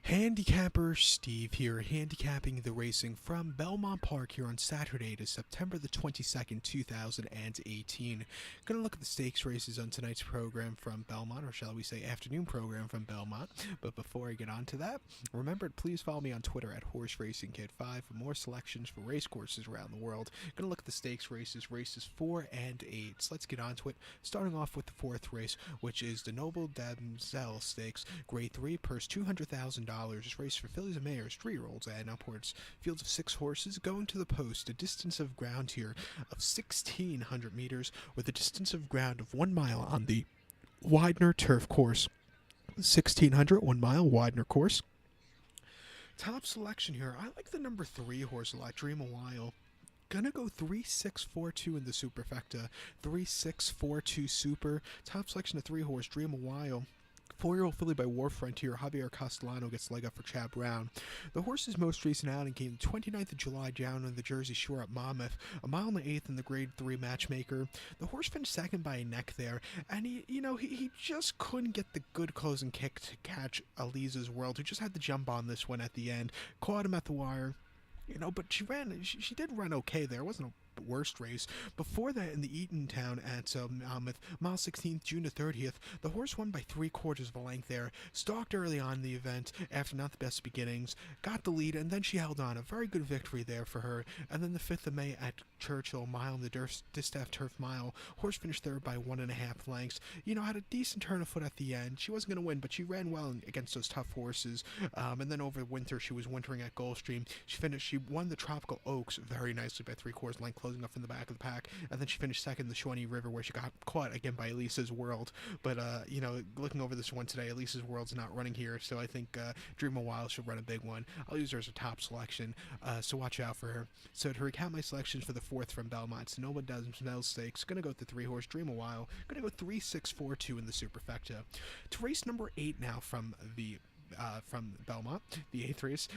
Handicapper Steve here, handicapping the racing from Belmont Park here on Saturday to September the 22nd, 2018. Gonna look at the stakes races on tonight's program from Belmont, or shall we say afternoon program from Belmont. But before I get on to that, remember to please follow me on Twitter at HorseRacingKid5 for more selections for race courses around the world. Gonna look at the stakes races 4 and 8. So let's get on to it, starting off with the fourth race, which is the Noble Damsel Stakes, Grade 3, purse $200,000. Race for fillies and mares, 3-year-olds and upwards. Fields of 6 horses going to the post. A distance of ground here of 1,600 meters with a distance of ground of 1 mile on the Widener turf course. 1,600, 1 mile Widener course. Top selection here. I like the number 3 horse a lot, Dream a While. Gonna go 3-6-4-2 in the superfecta. 3-6-4-2 super. Top selection of 3 horse, Dream a While. 4-year-old filly by War Frontier, Javier Castellano gets the leg up for Chad Brown. The horse's most recent outing came the 29th of July down on the Jersey Shore at Monmouth, a mile and 1/8 in the Grade 3 matchmaker. The horse finished second by a neck there, and he just couldn't get the good closing kick to catch Eliza's World, who just had to jump on this one at the end. Caught him at the wire. But she did run okay there. It wasn't a worst race. Before that, in the Eatontown at Monmouth, mile 16th, June the 30th, the horse won by 3/4 of a length there. Stalked early on in the event after not the best beginnings, got the lead, and then she held on. A very good victory there for her. And then the 5th of May at Churchill, mile in the Distaff Turf Mile, horse finished third by 1.5 lengths. Had a decent turn of foot at the end. She wasn't going to win, but she ran well against those tough horses. And then over winter, she was wintering at Gulfstream. She won the Tropical Oaks very nicely by 3/4 length, closing up in the back of the pack, and then she finished second in the Shawnee River, where she got caught again by Elisa's World. But looking over this one today, Elisa's World's not running here, so I think Dream a While should run a big one. I'll use her as a top selection, so watch out for her. So to recap my selections for the fourth from Belmont, Sonoma Damsel Stakes, gonna go with the 3 horse Dream a While, gonna go 3-6-4-2 in the superfecta. To race number 8 now from Belmont, the 8th race.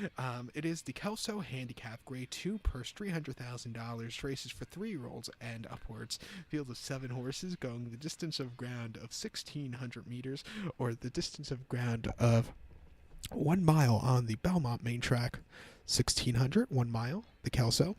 It is the Kelso Handicap, Grade 2, purse $300,000. Races for 3-year-olds and upwards. Field of 7 horses going the distance of ground of 1,600 meters, or the distance of ground of 1 mile on the Belmont main track. 1,600, 1 mile, the Kelso.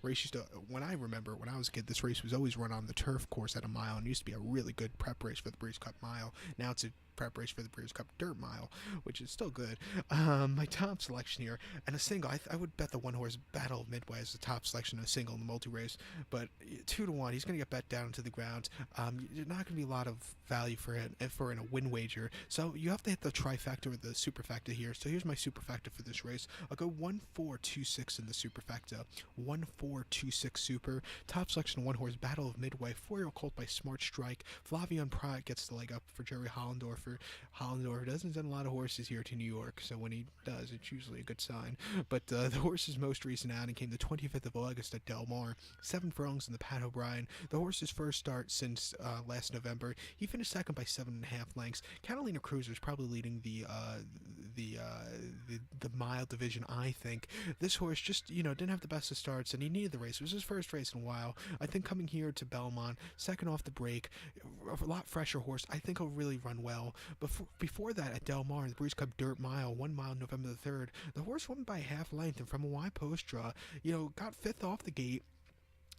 Race used to, when I was a kid, this race was always run on the turf course at a mile, and used to be a really good prep race for the Breeze Cup Mile. Now it's a prep race for the Breeze Cup Dirt Mile, which is still good. My top selection here, and a single, I would bet the 1 horse Battle of Midway is the top selection of a single in the multi-race, but 2-1, he's going to get bet down to the ground. There's not going to be a lot of value for in a win wager, so you have to hit the trifecta or the superfecta here. So here's my superfecta for this race. I'll go 1-4-2-6 in the superfecta. 1-4-2-6 super. Top selection 1 horse Battle of Midway, 4-year-old colt by Smart Strike. Flavian Pratt gets the leg up for Jerry Hollendorfer. Hollendorfer doesn't send a lot of horses here to New York, so when he does, it's usually a good sign. But the horse's most recent outing came the 25th of August at Del Mar. 7 furlongs in the Pat O'Brien. The horse's first start since last November. He finished second by 7.5 lengths. Catalina Cruiser is probably leading the mile division, I think. This horse just, didn't have the best of starts, and he needed the race. It was his first race in a while. I think coming here to Belmont, second off the break, a lot fresher horse. I think he'll really run well. Before that, at Del Mar, in the Breeze Cup Dirt Mile, 1 mile November the 3rd, the horse won by half length, and from a wide post draw, got 5th off the gate,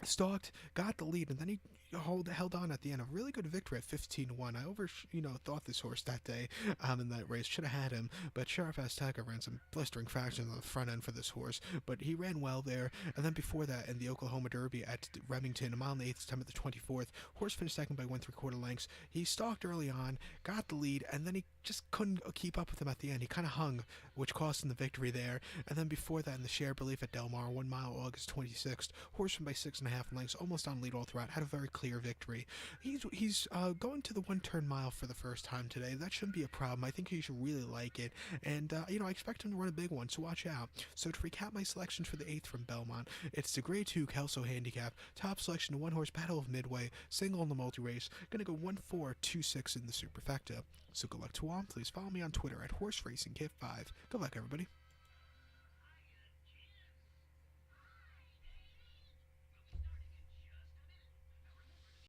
stalked, got the lead, and then he held on at the end. A really good victory at 15-1. I thought this horse that day in that race. Should have had him, but Sheriff Azteca ran some blistering fractions on the front end for this horse, but he ran well there. And then before that, in the Oklahoma Derby at Remington, a mile and 1/8, September the 24th, horse finished second by 1 3/4 lengths. He stalked early on, got the lead, and then he just couldn't keep up with him at the end. He kind of hung, which cost him the victory there. And then before that, in the Share Belief at Del Mar, 1 mile, August 26th, horse won by 6.5 lengths, almost on lead all throughout, had a very clear victory. He's going to the 1-turn mile for the first time today. That shouldn't be a problem. I think he should really like it, and I expect him to run a big one, so watch out. So to recap my selections for the 8th from Belmont, it's the Grade 2 Kelso Handicap, top selection, 1 horse Battle of Midway, single in the multi-race, gonna go 1-4-2-6 in the superfecta. So good luck to all. Please follow me on Twitter at HorseRacingKit5. Good luck, everybody.